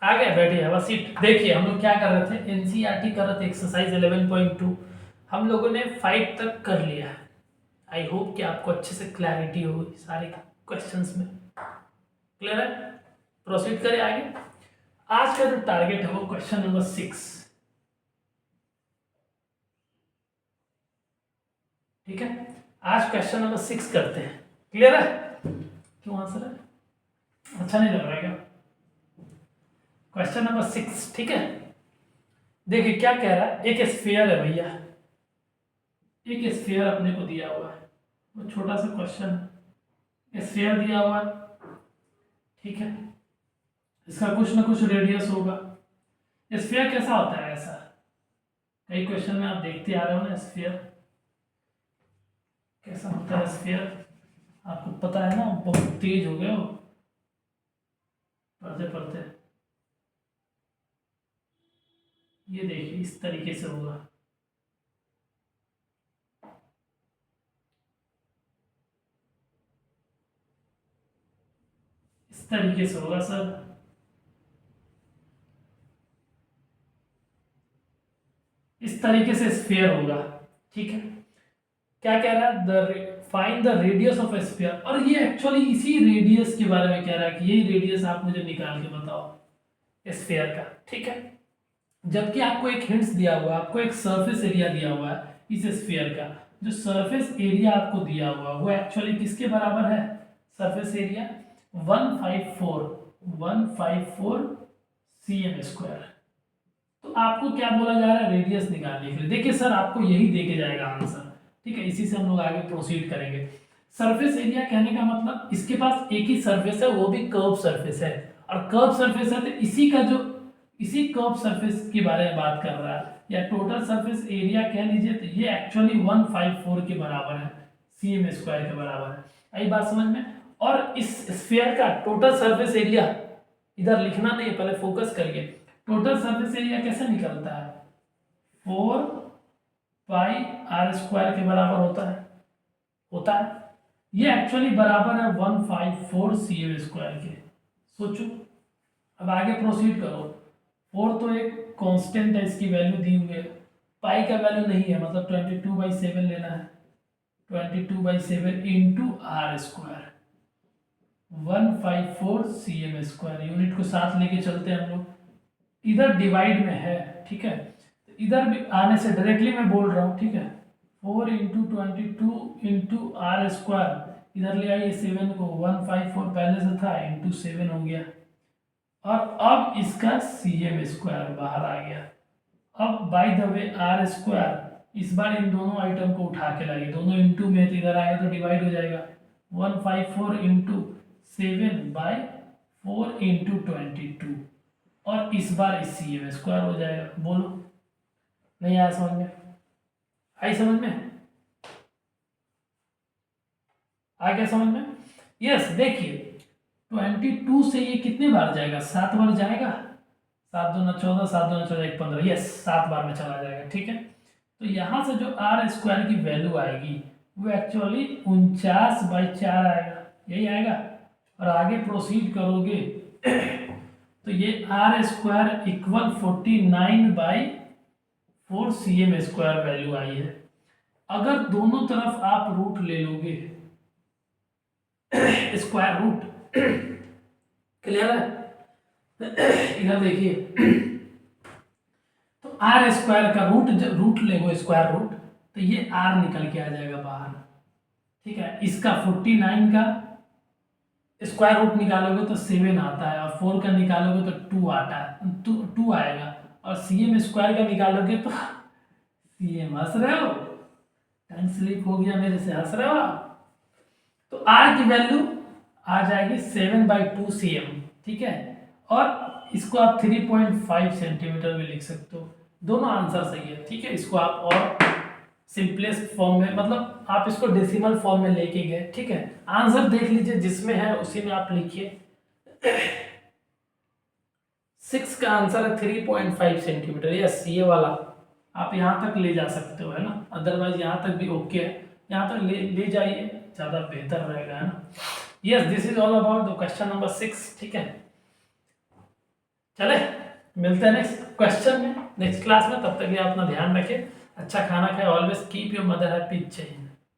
आ गया, बैठिए, हवा सीट। देखिए हम लोग क्या कर रहे थे, एनसीईआरटी कर रहे थे, एक्सरसाइज 11.2 हम लोगों ने 5 तक कर लिया है। आई होप कि आपको अच्छे से क्लैरिटी हो सारे क्वेश्चंस में। क्लियर है? प्रोसीड करें आगे। आज का जो टारगेट है वो क्वेश्चन नंबर 6। ठीक है, आज क्वेश्चन नंबर 6 करते हैं। क्लियर है? क्यों आंसर है अच्छा नहीं लग रहा है क्या? क्वेश्चन नंबर 6, ठीक है। देखिए क्या कह रहा है, एक स्फीयर है भैया, एक स्फीयर अपने को दिया हुआ है, वो छोटा सा क्वेश्चन, स्फीयर दिया हुआ है, ठीक है। इसका कुछ ना कुछ रेडियस होगा। स्फीयर कैसा होता है? ऐसा कई क्वेश्चन में आप देखते आ रहे हो ना, स्फीयर कैसा होता है। स्फीयर आपको पता है ना, बहुत तेज हो गए हो पढ़ते पढ़ते। ये देखिए इस तरीके से होगा, इस तरीके से होगा सर। इस तरीके से स्फीयर होगा, ठीक है। क्या कह रहा है, the find the radius of sphere, और ये एक्चुअली इसी रेडियस के बारे में कह रहा है कि यही रेडियस आप मुझे निकाल के बताओ स्फीयर का, ठीक है। जबकि आपको एक हिंट्स दिया हुआ है, आपको एक सरफेस एरिया दिया हुआ है इस स्फीयर का। जो सरफेस एरिया आपको दिया हुआ है वो एक्चुअली किसके बराबर है? Surface area 154 cm square. तो आपको क्या बोला जा रहा है, रेडियस निकालने के लिए। देखिए सर आपको यही दे के जाएगा आंसर, ठीक है। इसी से हम लोग आगे प्रोसीड करेंगे। सरफेस एरिया कहने का मतलब इसके पास एक ही सरफेस है, वो भी कर्व सरफेस है, और कर्व सरफेस है तो इसी का जो इसी कर्व सरफेस के बारे में बात कर रहा है, या टोटल सरफेस एरिया कह लीजिए, तो ये एक्चुअली 154 के बराबर है, cm स्क्वायर के बराबर है। आई बात समझ में? और इस स्फीयर का टोटल सरफेस एरिया इधर लिखना नहीं है, पहले फोकस करिए। टोटल सरफेस एरिया कैसे निकलता है? 4 पाई r स्क्वायर के बराबर होता है। ये एक्चुअली बराबर है 154 cm स्क्वायर के। सोचो, अब आगे प्रोसीड करो। 4 तो एक कांस्टेंट है, इसकी वैल्यू दी हुई है। पाई का वैल्यू नहीं है, मतलब 22/7 लेना है। 22/7 into r square, 154 cm square. Unit को साथ लेके चलते हैं हम लोग, इधर डिवाइड में है, ठीक है। तो इधर भी आने से डायरेक्टली मैं बोल रहा हूँ, ठीक है। 4 × 22 × r स्क्वायर, इधर ले आइए 7 को, 154 पहले से था, इंटू 7 हो गया। और अब इसका cm स्क्वायर बाहर आ गया। अब by the way r square, इस बार इन दोनों आइटम को उठा के लाइए, दोनों इंटू में, तो इधर आएगा तो डिवाइड हो जाएगा। 154 इंटू 7/4 × 22, और इस बार इस cm स्क्वायर हो जाएगा। बोलो, नहीं आया समझ में? आई समझ में? आ गया समझ में? यस। देखिए 22 से ये कितने बार जाएगा? 7 बार जाएगा। 7 दूना 14, 7 दूना 14, 1 15, यस 7 बार में चला जाएगा, ठीक है। तो यहाँ से जो आर स्क्वायर की वैल्यू आएगी वो एक्चुअली 49/4 आएगा, यही आएगा। और आगे प्रोसीड करोगे तो ये R square equal 49/4 cm square value आई है। अगर दोनों तरफ आप रूट ले लोगे, स्क्वायर रूट, क्लियर है? इधर देखिए, तो आर स्क्वायर का रूट, जब रूट लेगो स्क्वायर रूट, तो ये आर निकल के आ जाएगा बाहर, ठीक है। इसका 49 का स्क्वायर रूट निकालोगे तो 7 आता है, और 4 का निकालोगे तो 2 आता है, 2 आएगा। और cm स्क्वायर का निकालोगे तो cm, हंस रहे हो? टाइम स्लिप हो गया मेरे से, हंस रहे हो आप? तो r की वैल्यू आ जाएगी 7/2 cm, ठीक है। और इसको आप 3.5 सेंटीमीटर में लिख सकते हो। दोनों आंसर सही है, ठीक है। इसको आप और सिंपलेस्ट फॉर्म में, मतलब आप इसको डेसिमल फॉर्म में लेके गए, ठीक है। आंसर देख लीजिए, जिसमें है उसी में आप लिखिए। 6 का आंसर है 3.5 सेंटीमीटर, यस ये वाला आप यहाँ तक ले जा सकते हो, है ना। अदरवाइज यहाँ तक भी ओके है, यहाँ तक ले जाइए, ज़्यादा बेहतर रहेगा, है ना। Yes, this is all about the question number 6, ठीक है। चले मिलते हैं नेक्स्ट क्वेश्चन में, नेक्स्ट क्लास में। तब तक के लिए अपना ध्यान रखें, अच्छा खाना खाए, always keep your mother happy. जय हिंद।